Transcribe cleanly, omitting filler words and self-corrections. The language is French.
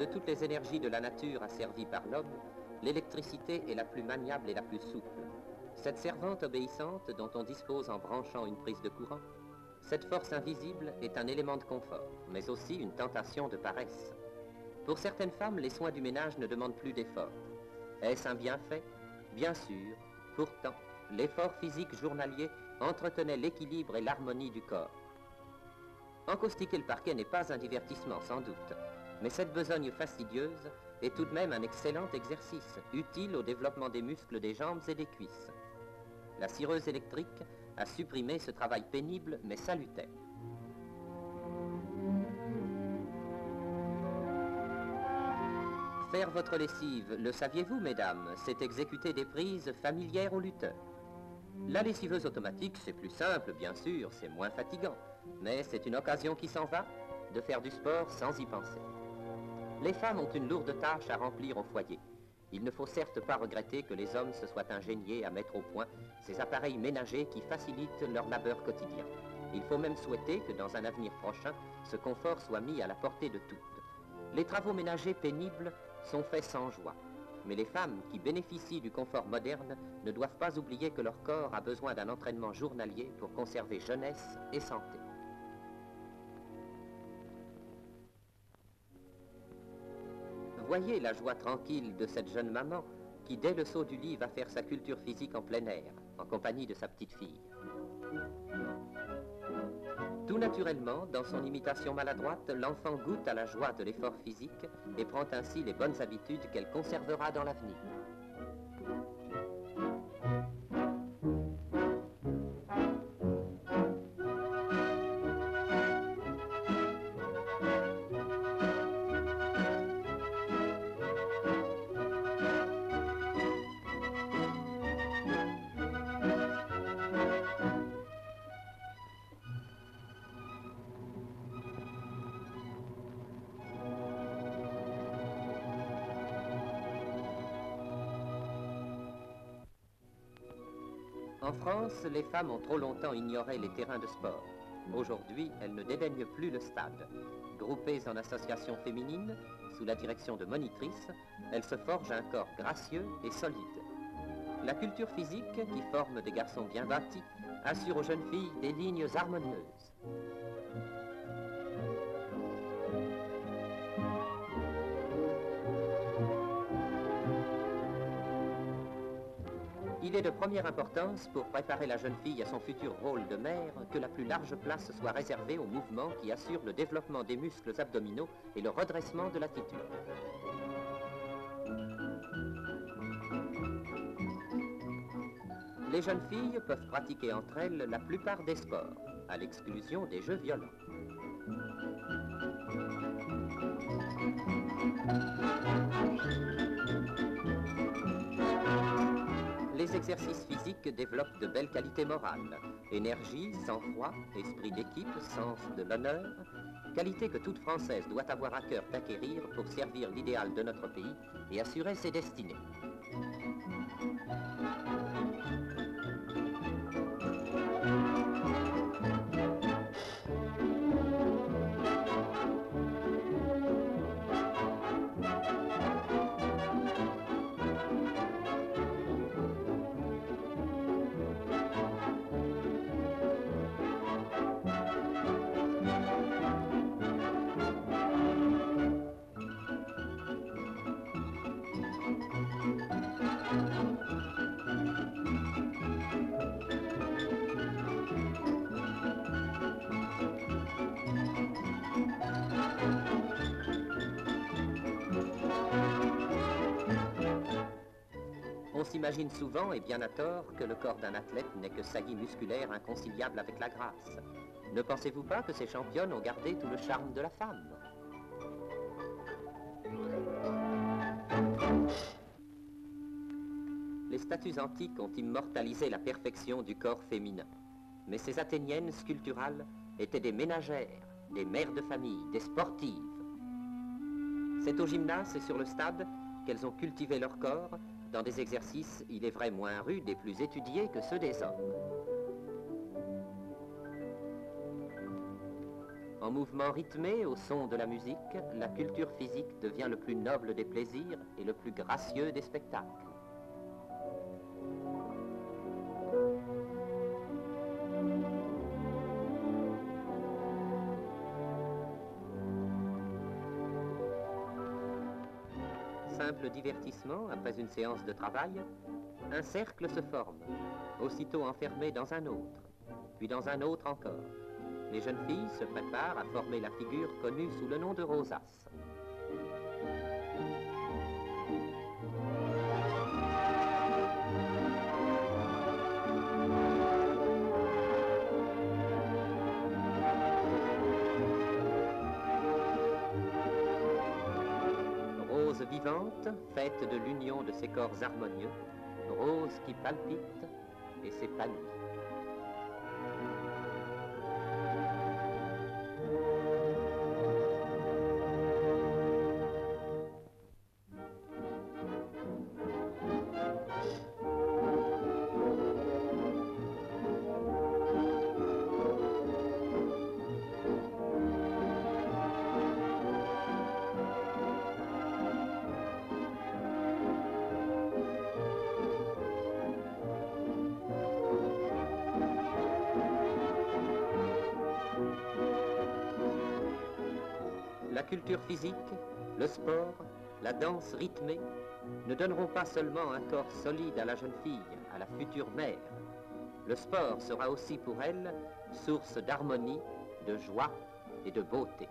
de toutes les énergies de la nature asservies par l'homme, l'électricité est la plus maniable et la plus souple. Cette servante obéissante dont on dispose en branchant une prise de courant, cette force invisible est un élément de confort, mais aussi une tentation de paresse. Pour certaines femmes, les soins du ménage ne demandent plus d'effort. Est-ce un bienfait? Bien sûr. Pourtant, l'effort physique journalier entretenait l'équilibre et l'harmonie du corps. Encaustiquer le parquet n'est pas un divertissement, sans doute, mais cette besogne fastidieuse est tout de même un excellent exercice, utile au développement des muscles des jambes et des cuisses. La cireuse électrique a supprimé ce travail pénible mais salutaire. Faire votre lessive, le saviez-vous, mesdames, c'est exécuter des prises familières au lutteur. La lessiveuse automatique, c'est plus simple, bien sûr, c'est moins fatigant, mais c'est une occasion qui s'en va de faire du sport sans y penser. Les femmes ont une lourde tâche à remplir au foyer. Il ne faut certes pas regretter que les hommes se soient ingéniés à mettre au point ces appareils ménagers qui facilitent leur labeur quotidien. Il faut même souhaiter que dans un avenir prochain, ce confort soit mis à la portée de toutes. Les travaux ménagers pénibles sont faits sans joie. Mais les femmes qui bénéficient du confort moderne ne doivent pas oublier que leur corps a besoin d'un entraînement journalier pour conserver jeunesse et santé. Voyez la joie tranquille de cette jeune maman qui, dès le saut du lit, va faire sa culture physique en plein air, en compagnie de sa petite fille. Tout naturellement, dans son imitation maladroite, l'enfant goûte à la joie de l'effort physique et prend ainsi les bonnes habitudes qu'elle conservera dans l'avenir. En France, les femmes ont trop longtemps ignoré les terrains de sport. Aujourd'hui, elles ne dédaignent plus le stade. Groupées en associations féminines, sous la direction de monitrices, elles se forgent un corps gracieux et solide. La culture physique, qui forme des garçons bien bâtis, assure aux jeunes filles des lignes harmonieuses. Il est de première importance pour préparer la jeune fille à son futur rôle de mère que la plus large place soit réservée aux mouvements qui assurent le développement des muscles abdominaux et le redressement de l'attitude. Les jeunes filles peuvent pratiquer entre elles la plupart des sports, à l'exclusion des jeux violents. Les exercices physiques développent de belles qualités morales, énergie, sang-froid, esprit d'équipe, sens de l'honneur, qualités que toute Française doit avoir à cœur d'acquérir pour servir l'idéal de notre pays et assurer ses destinées. On s'imagine souvent, et bien à tort, que le corps d'un athlète n'est que saillie musculaire inconciliable avec la grâce. Ne pensez-vous pas que ces championnes ont gardé tout le charme de la femme? Les statues antiques ont immortalisé la perfection du corps féminin. Mais ces Athéniennes sculpturales étaient des ménagères, des mères de famille, des sportives. C'est au gymnase et sur le stade qu'elles ont cultivé leur corps dans des exercices, il est vrai, moins rudes et plus étudiés que ceux des hommes. En mouvement rythmé au son de la musique, la culture physique devient le plus noble des plaisirs et le plus gracieux des spectacles. Simple divertissement après une séance de travail, un cercle se forme, aussitôt enfermé dans un autre, puis dans un autre encore. Les jeunes filles se préparent à former la figure connue sous le nom de rosace. Rose vivante, faite de l'union de ces corps harmonieux, rose qui palpite et s'épanouit. La culture physique, le sport, la danse rythmée ne donneront pas seulement un corps solide à la jeune fille, à la future mère. Le sport sera aussi pour elle source d'harmonie, de joie et de beauté.